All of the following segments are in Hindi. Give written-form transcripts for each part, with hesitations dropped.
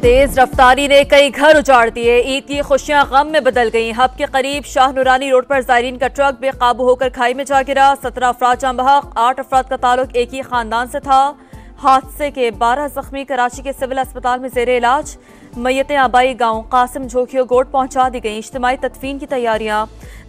तेज रफ्तारी ने कई घर उजाड़ दिए। ईद की खुशियां गम में बदल गईं। हब के करीब शाह नूरानी रोड पर जायरीन का ट्रक बेकाबू होकर खाई में जा गिरा। 17 अफराद जाँ बहक, 8 अफराद का ताल्लुक एक ही खानदान से था। हादसे के 12 जख्मी कराची के सिविल अस्पताल में जेर इलाज। मैयतें आबाई गांव कासिम झोंकियो गोट पहुंचा दी गई। इज्तिमाई तदफीन की तैयारियां।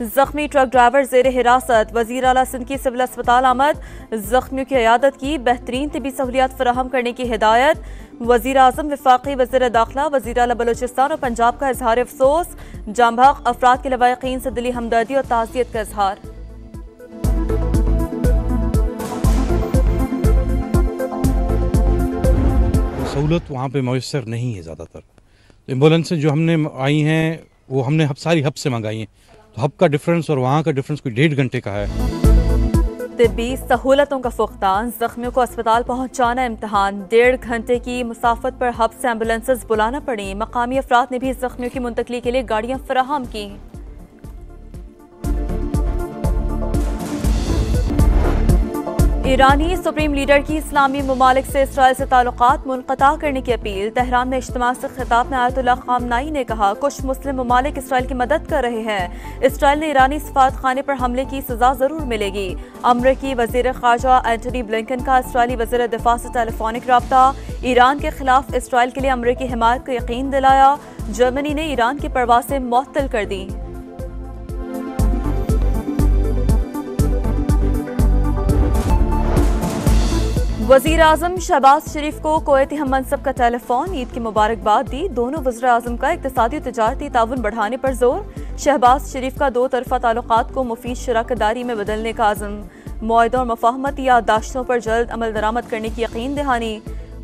जख्मी ट्रक ड्राइवर जेर हिरासत। वजीर आला सिंध की सिविल अस्पताल आमद। जख्मियों की इयादत की। बेहतरीन तिबी सहूलियात फराहम करने की हिदायत। वजीर आजम, वफाकी वजीर दाखिला, वजीर आला बलोचिस्तान और पंजाब का इजहार अफसोस। जाँ बहक अफराद के लवाहिकीन से दिली हमदर्दी और ताज़ियत का इजहार। सहूलत वहाँ पे मैसर नहीं है ज़्यादातर। एम्बुलेंसें जो हमने आई हैं वो हमने सारी हब से मंगाई हैं। तो हब का डिफरेंस और वहाँ का डिफरेंस कोई 1.5 घंटे का है। तिब्बी सहूलतों का फुकदान, जख्मियों को अस्पताल पहुंचाना इम्तहान। 1.5 घंटे की मुसाफत पर हब से एम्बुलेंसेस बुलाना पड़ी। मकामी अफराद ने भी जख्मियों की मुंतकली के लिए गाड़ियां फराहम की। ईरानी सुप्रीम लीडर की इस्लामी ममालिक से इसराइल से ताल्लुकात मुनक़ता करने की अपील। तेहरान में इज्तिमा से खिताब में आयतुल्लाह ख़ामनाई ने कहा, कुछ मुस्लिम ममालिक इसराइल की मदद कर रहे हैं। इसराइल ने ईरानी सफारत खाने पर हमले की सजा जरूर मिलेगी। अमरीकी वज़ीर ख़ारजा एंटनी ब्लिंकन का इसराइली वज़ीर दिफा से टेलीफोनिक रब्ता। ईरान के खिलाफ इसराइल के लिए अमरीकी हिमायत को यकीन दिलाया। जर्मनी ने ईरान की परवाज़ें मुअत्तल कर दी। वज़ीर आज़म शहबाज शरीफ को कुवैती हम मनसब का टेलीफोन। ईद की मुबारकबाद दी। दोनों वज़ीर आज़म का इक़्तिसादी और तिजारती ताउन बढ़ाने पर जोर। शहबाज शरीफ का 2 तरफ़ा ताल्लुकात को मुफीद शराकतदारी में बदलने का आज़म। मुआहदों और मफ़ाहमती याददाश्तों पर जल्द अमल दरामद करने की यकीन दहानी।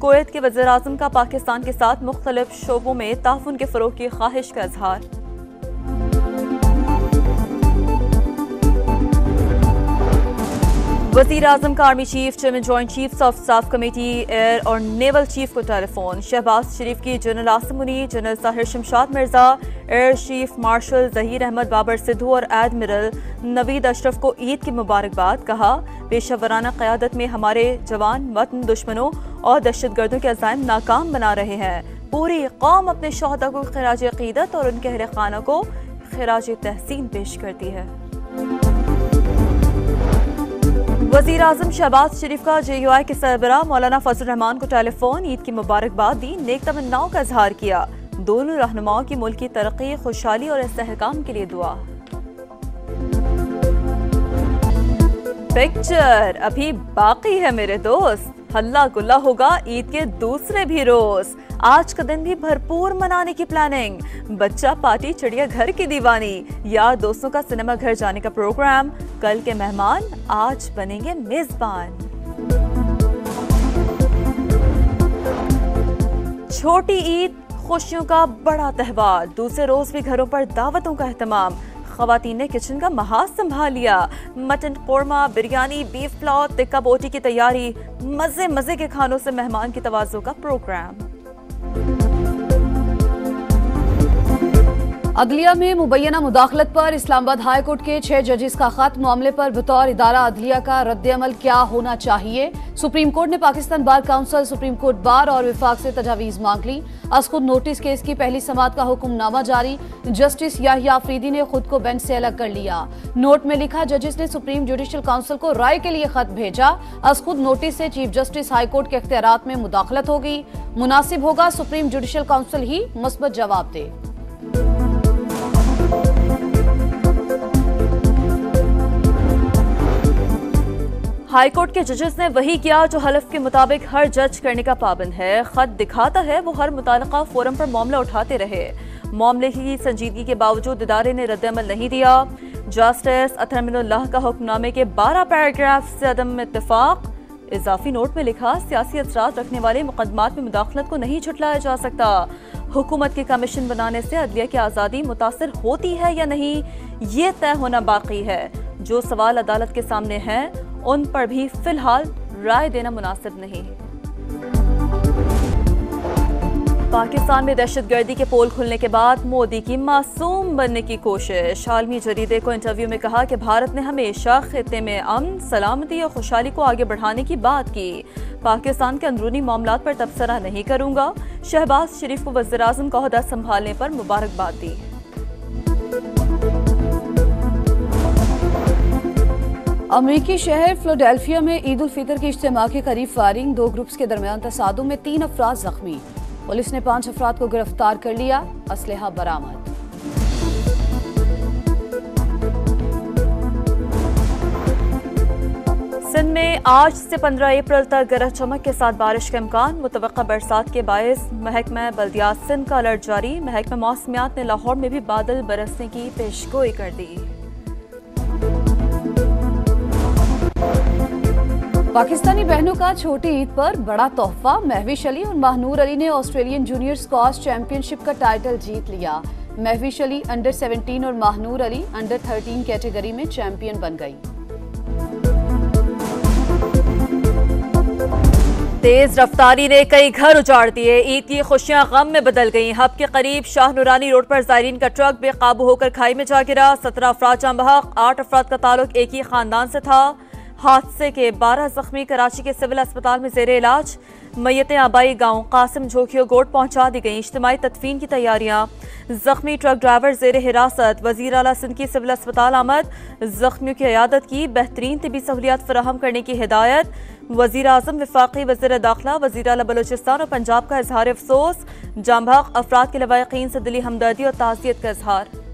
कुवैत के वज़ीर आज़म का पाकिस्तान के साथ मुख्तलिफ शोबों में ताउन के फ़रोग़ की ख्वाहिश का इज़हार। वज़ीर आज़म का army chief, chairman joint chiefs of staff committee, air और नेवल चीफ को टेलीफोन। शहबाज शरीफ की general Asim Munir, general Sahir Shamshad Mirza, air chief marshal Zaheer Ahmed Babar Sidhu और एडमिरल नवीद अशरफ को ईद की मुबारकबाद। कहा, पेशेवराना क़यादत में हमारे जवान वतन दुश्मनों और दहशतगर्दों के अज़ाइम नाकाम बना रहे हैं। पूरी कौम अपने शोहदा को खिराज अक़ीदत और उनके अहले खाना को खिराज तहसीन पेश करती है। वज़ीर आज़म शहबाज शरीफ का JUI के सरबराह मौलाना फजल रहमान को टेलीफोन। ईद की मुबारकबाद दी। नेक तमन्नाओं का इजहार किया। दोनों रहनुमाओं की मुल्क की तरक्की, खुशहाली और इस्तेहकाम के लिए दुआ। पिक्चर अभी बाकी है मेरे दोस्त। हल्ला गुल्ला होगा ईद के दूसरे भी रोज। आज का दिन भी भरपूर मनाने की प्लानिंग। बच्चा पार्टी, चिड़िया घर की दीवानी, यार दोस्तों का सिनेमा घर जाने का प्रोग्राम। कल के मेहमान आज बनेंगे मेजबान। छोटी ईद खुशियों का बड़ा त्योहार। दूसरे रोज भी घरों पर दावतों का एहतमाम। ख़वातीन ने किचन का महाज संभाल लिया। मटन कोरमा, बिरयानी, बीफ पुलाव, टिक्का बोटी की तैयारी। मजे मजे के खानों से मेहमान की तवाज़ुन का प्रोग्राम। अदलिया में मुबैना मुदाखलत पर इस्लामाबाद हाई कोर्ट के 6 जजेस का खत। मामले पर बतौर इदारा अदलिया का रद्द-ए-अमल क्या होना चाहिए। सुप्रीम कोर्ट ने Pakistan bar council, supreme court bar और विफाक से तजावीज़ मांग ली। आज खुद नोटिस केस की पहली समाअत का हुक्मनामा जारी। जस्टिस याहिया अफरीदी ने खुद को बेंच से अलग कर लिया। नोट में लिखा, जजेस ने सुप्रीम जुडिशल काउंसिल को राय के लिए खत भेजा। आज खुद नोटिस से चीफ जस्टिस हाई कोर्ट के इख्तियारात में मुदाखलत होगी। मुनासिब होगा सुप्रीम जुडिशल काउंसिल ही मुस्बत जवाब दे। हाई कोर्ट के जजेस ने वही किया जो हलफ के मुताबिक हर जज करने का पाबंद है। खत दिखाता है वो हर मुताल्लिका फोरम पर मामला उठाते रहे। मामले की संजीदगी के बावजूद इदारे ने रद्द-ए-अमल नहीं दिया। जस्टिस अतहर मिनुल्लाह का हुक्मनामे के 12 पैराग्राफ से अदम इत्तेफाक। इजाफी नोट में लिखा, सियासी असरात रखने वाले मुकदमात में मुदाखलत को नहीं झुटलाया जा सकता। हुकूमत के कमीशन बनाने से अदलिया की आज़ादी मुतासिर होती है या नहीं, ये तय होना बाकी है। जो सवाल अदालत के सामने हैं उन पर भी फिलहाल राय देना मुनासिब नहीं। पाकिस्तान में दहशतगर्दी के पोल खुलने के बाद मोदी की मासूम बनने की कोशिश। आलमी जरीदे को इंटरव्यू में कहा कि भारत ने हमेशा खित्ते में अमन, सलामती और खुशहाली को आगे बढ़ाने की बात की। पाकिस्तान के अंदरूनी मामलात पर तबसरा नहीं करूंगा। शहबाज शरीफ को वज़ीर-ए-आज़म का ओहदा संभालने पर मुबारकबाद दी। अमरीकी शहर फिलाडेल्फिया में ईद उल फितर की इज्तिमा के करीब फायरिंग, 2 ग्रुप्स के दरमियान तसादुम में 3 अफराद जख्मी। पुलिस ने 5 अफराद को गिरफ्तार कर लिया, असलहा बरामद। सिंध में आज से 15 अप्रैल तक गरज चमक के साथ बारिश का इम्कान। मुतवक्का बरसात के बायस महकमा बल्दियात सिंध का अलर्ट जारी। महकमा मौसमियात ने लाहौर में भी बादल बरसने की पेशगोई कर दी। पाकिस्तानी बहनों का छोटी ईद पर बड़ा तोहफा। महविश अली और महानूर अली ने ऑस्ट्रेलियन जूनियर स्क्वॉश चैंपियनशिप का टाइटल जीत लिया। महविश अली अंडर 17 और महानूर अली अंडर 13 कैटेगरी में चैंपियन बन गई। तेज रफ्तारी ने कई घर उजाड़ दिए। ईद की खुशियां गम में बदल गईं। हब के करीब शाह नूरानी रोड पर ज़ायरीन का ट्रक बेकाबू होकर खाई में जा गिरा। 17 अफराद जाँ बहक, 8 अफराद का ताल्लुक एक ही खानदान से था। हादसे के 12 जख्मी कराची के सिविल अस्पताल में जेर इलाज। मैयतें आबाई गांव कासिम झोंकियो गोट पहुंचा दी गईं। इज्तिमाई तदफीन की तैयारियां। जख्मी ट्रक ड्राइवर जेर हिरासत। वजीर आला सिंध की सिविल अस्पताल आमद। जख्मियों की इयादत की, बेहतरीन तिबी सहूलियात फराहम करने की हिदायत। वजीर आजम, वफाकी वजीर दाखिला, वजीर आला बलोचिस्तान और पंजाब का इजहार अफसोस। जाँ बहक अफराद के लवाहिकीन से दिली हमदर्दी और ताज़ियत का इजहार।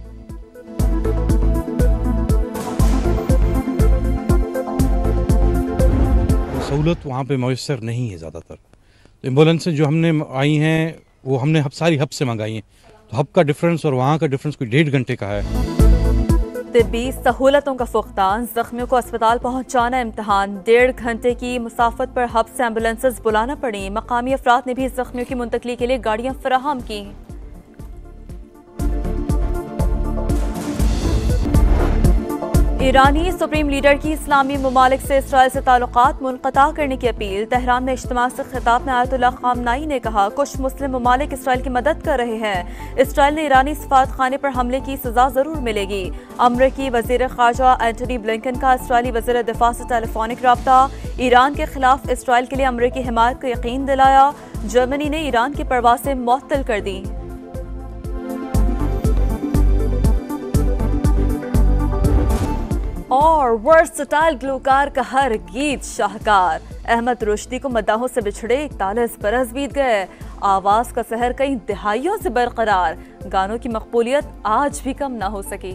सहूलत वहाँ पे मैसर नहीं है ज़्यादातर। तो एम्बुलेंसें जो हमने आई हैं वो हमने सारी हब से मंगाई हैं। तो हब का डिफरेंस और वहाँ का डिफरेंस कोई 1.5 घंटे का है। तिब्बी सहूलतों का फुकदान, जख्मियों को अस्पताल पहुंचाना इम्तहान। 1.5 घंटे की मुसाफत पर हब से एम्बुलेंसेस बुलाना पड़ी। मकामी अफराद ने भी जख्मियों की मुंतकली के लिए गाड़ियां फराहम की। ईरानी सुप्रीम लीडर की इस्लामी ममालिक से इसराइल से ताल्लुकात मुनक़ता करने की अपील। तेहरान में इज्तिमा से खिताब में आयतुल्लाह ख़ामनाई ने कहा, कुछ मुस्लिम ममालिक इसराइल की मदद कर रहे हैं। इसराइल ने ईरानी सफारत खाने पर हमले की सजा जरूर मिलेगी। अमरीकी वज़ीर ख़ारजा एंटनी ब्लिंकन का इसराइली वज़ीर दिफा से टेलीफोनिक रब्ता। ईरान के खिलाफ इसराइल के लिए अमरीकी हिमायत को यकीन दिलाया। जर्मनी ने ईरान की परवाज़ें मुअत्तल कर दी। और वर्सटाइल ग्लूकार का हर गीत शाहकार। अहमद रुश्दी को मद्दाहों से बिछड़े 41 बरस बीत गए। आवाज का सहर कई दिहाइयों से बरकरार। गानों की मकबूलियत आज भी कम ना हो सकी।